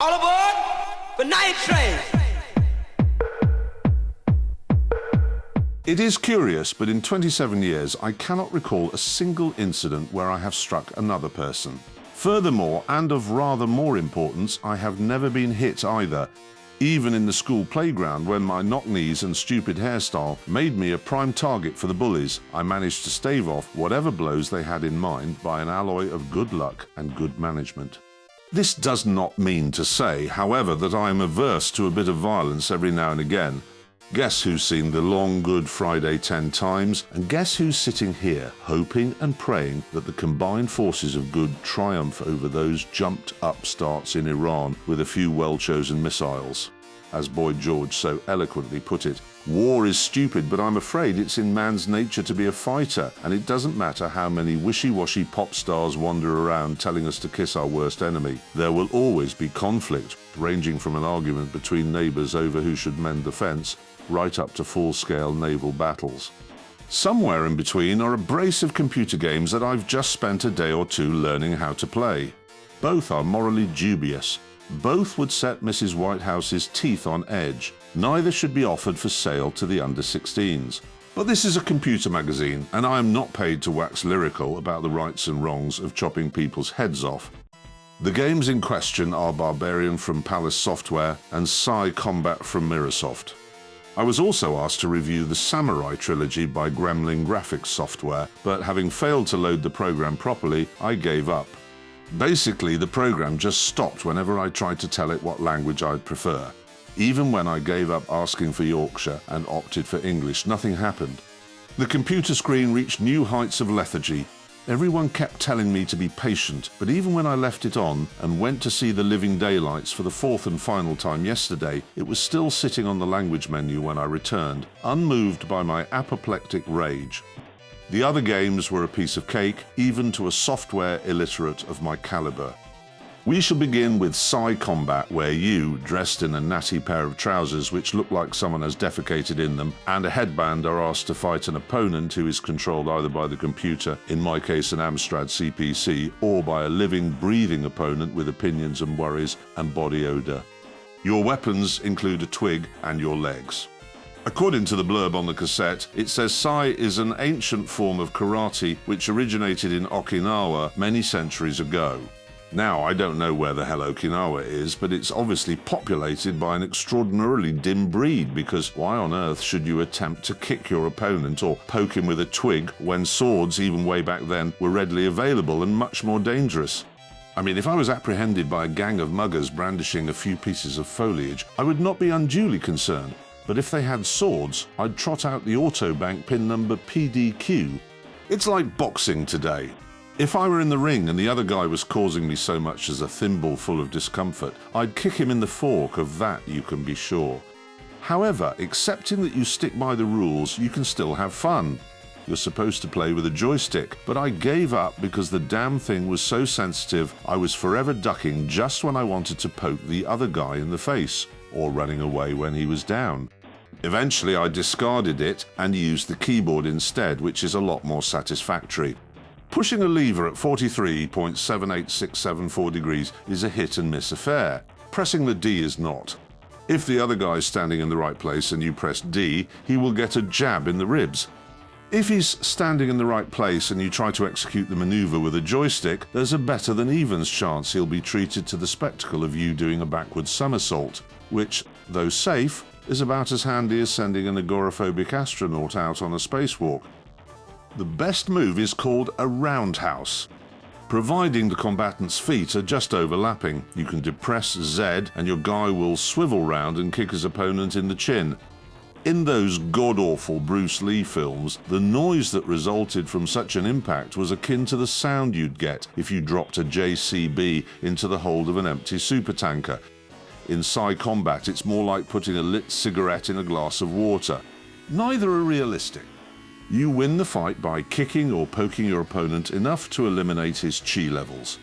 All aboard the night train. It is curious, but in 27 years, I cannot recall a single incident where I have struck another person. Furthermore, and of rather more importance, I have never been hit either. Even in the school playground, when my knock-knees and stupid hairstyle made me a prime target for the bullies, I managed to stave off whatever blows they had in mind by an alloy of good luck and good management. This does not mean to say, however, that I am averse to a bit of violence every now and again. Guess who's seen the long Good Friday 10 times, and guess who's sitting here hoping and praying that the combined forces of good triumph over those jumped upstarts in Iran with a few well-chosen missiles. As Boyd George so eloquently put it, war is stupid, but I'm afraid it's in man's nature to be a fighter, and it doesn't matter how many wishy-washy pop stars wander around telling us to kiss our worst enemy. There will always be conflict, ranging from an argument between neighbours over who should mend the fence, right up to full-scale naval battles. Somewhere in between are a brace of computer games that I've just spent a day or two learning how to play. Both are morally dubious. Both would set Mrs. Whitehouse's teeth on edge. Neither should be offered for sale to the under-16s. But this is a computer magazine, and I am not paid to wax lyrical about the rights and wrongs of chopping people's heads off. The games in question are Barbarian from Palace Software and Sai Combat from Mirrorsoft. I was also asked to review the Samurai trilogy by Gremlin Graphics Software, but having failed to load the program properly, I gave up. Basically, the program just stopped whenever I tried to tell it what language I'd prefer. Even when I gave up asking for Yorkshire and opted for English, nothing happened. The computer screen reached new heights of lethargy. Everyone kept telling me to be patient, but even when I left it on and went to see The Living Daylights for the fourth and final time yesterday, it was still sitting on the language menu when I returned, unmoved by my apoplectic rage. The other games were a piece of cake, even to a software illiterate of my caliber. We shall begin with Sai Combat, where you, dressed in a natty pair of trousers which look like someone has defecated in them, and a headband are asked to fight an opponent who is controlled either by the computer, in my case an Amstrad CPC, or by a living, breathing opponent with opinions and worries and body odour. Your weapons include a twig and your legs. According to the blurb on the cassette, it says Sai is an ancient form of karate which originated in Okinawa many centuries ago. Now, I don't know where the hell Okinawa is, but it's obviously populated by an extraordinarily dim breed, because why on earth should you attempt to kick your opponent or poke him with a twig when swords, even way back then, were readily available and much more dangerous? I mean, if I was apprehended by a gang of muggers brandishing a few pieces of foliage, I would not be unduly concerned. But if they had swords, I'd trot out the Autobank pin number PDQ. It's like boxing today. If I were in the ring and the other guy was causing me so much as a thimble full of discomfort, I'd kick him in the fork, of that you can be sure. However, accepting that you stick by the rules, you can still have fun. You're supposed to play with a joystick, but I gave up because the damn thing was so sensitive I was forever ducking just when I wanted to poke the other guy in the face, or running away when he was down. Eventually I discarded it and used the keyboard instead, which is a lot more satisfactory. Pushing a lever at 43.78674 degrees is a hit and miss affair. Pressing the D is not. If the other guy's standing in the right place and you press D, he will get a jab in the ribs. If he's standing in the right place and you try to execute the maneuver with a joystick, there's a better than evens chance he'll be treated to the spectacle of you doing a backward somersault, which, though safe, is about as handy as sending an agoraphobic astronaut out on a spacewalk. The best move is called a roundhouse. Providing the combatant's feet are just overlapping, you can depress Z and your guy will swivel round and kick his opponent in the chin. In those god-awful Bruce Lee films, the noise that resulted from such an impact was akin to the sound you'd get if you dropped a JCB into the hold of an empty supertanker. In Sai Combat, it's more like putting a lit cigarette in a glass of water. Neither are realistic. You win the fight by kicking or poking your opponent enough to eliminate his chi levels.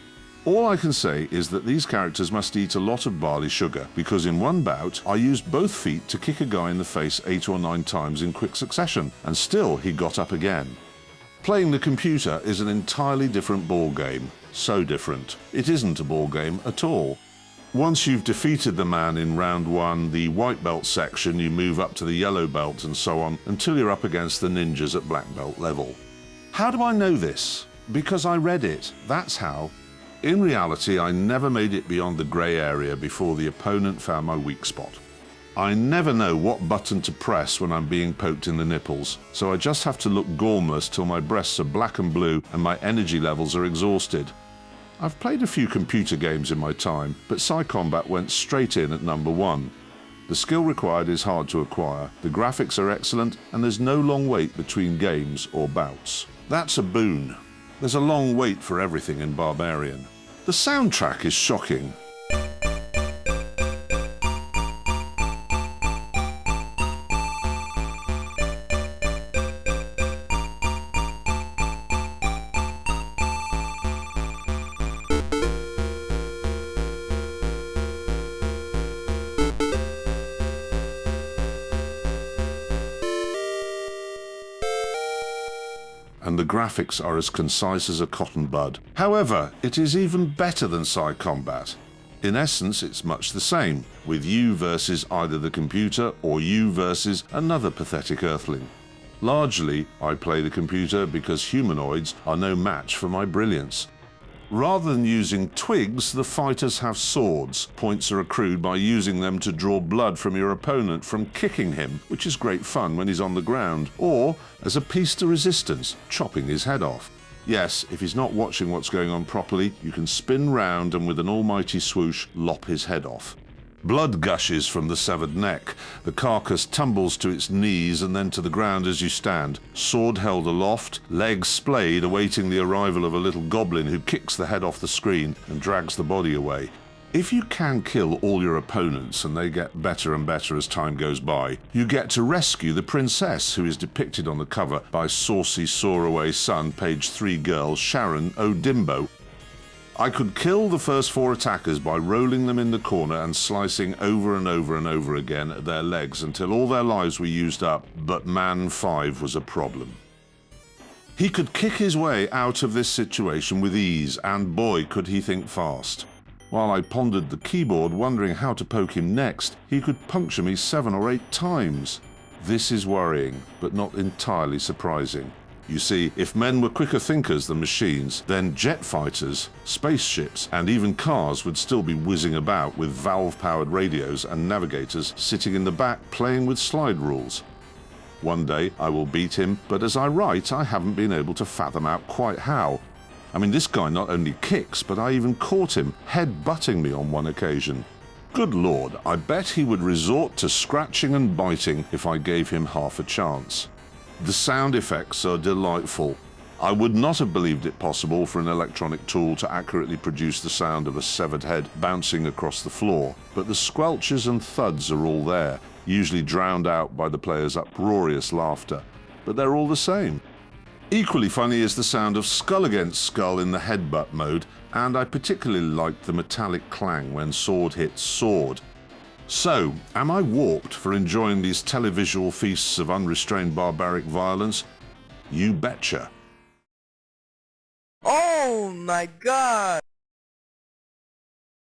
All I can say is that these characters must eat a lot of barley sugar, because in one bout I used both feet to kick a guy in the face 8 or 9 times in quick succession, and still he got up again. Playing the computer is an entirely different ball game. So different. It isn't a ball game at all. Once you've defeated the man in round 1, the white belt section, you move up to the yellow belt and so on until you're up against the ninjas at black belt level. How do I know this? Because I read it, that's how. In reality, I never made it beyond the grey area before the opponent found my weak spot. I never know what button to press when I'm being poked in the nipples, so I just have to look gormless till my breasts are black and blue and my energy levels are exhausted. I've played a few computer games in my time, but Sai Combat went straight in at number 1. The skill required is hard to acquire, the graphics are excellent, and there's no long wait between games or bouts. That's a boon. There's a long wait for everything in Barbarian. The soundtrack is shocking. And the graphics are as concise as a cotton bud. However, it is even better than Sai Combat. In essence, it's much the same, with you versus either the computer or you versus another pathetic earthling. Largely, I play the computer because humanoids are no match for my brilliance. Rather than using twigs, the fighters have swords. Points are accrued by using them to draw blood from your opponent from kicking him, which is great fun when he's on the ground, or as a piece de resistance, chopping his head off. Yes, if he's not watching what's going on properly, you can spin round and with an almighty swoosh, lop his head off. Blood gushes from the severed neck. The carcass tumbles to its knees and then to the ground as you stand. Sword held aloft, legs splayed, awaiting the arrival of a little goblin who kicks the head off the screen and drags the body away. If you can kill all your opponents, and they get better and better as time goes by, you get to rescue the princess, who is depicted on the cover by saucy Soaraway Sun, page 3 girl Sharon O'Dimbo. I could kill the first 4 attackers by rolling them in the corner and slicing over and over and over again at their legs until all their lives were used up, but man 5 was a problem. He could kick his way out of this situation with ease, and boy could he think fast. While I pondered the keyboard wondering how to poke him next, he could puncture me 7 or 8 times. This is worrying, but not entirely surprising. You see, if men were quicker thinkers than machines, then jet fighters, spaceships, and even cars would still be whizzing about with valve-powered radios and navigators sitting in the back playing with slide rules. One day I will beat him, but as I write, I haven't been able to fathom out quite how. I mean, this guy not only kicks, but I even caught him head-butting me on one occasion. Good Lord, I bet he would resort to scratching and biting if I gave him half a chance. The sound effects are delightful. I would not have believed it possible for an electronic tool to accurately produce the sound of a severed head bouncing across the floor, but the squelches and thuds are all there, usually drowned out by the player's uproarious laughter. But they're all the same. Equally funny is the sound of skull against skull in the headbutt mode, and I particularly liked the metallic clang when sword hits sword. So, am I warped for enjoying these televisual feasts of unrestrained barbaric violence? You betcha. Oh my God!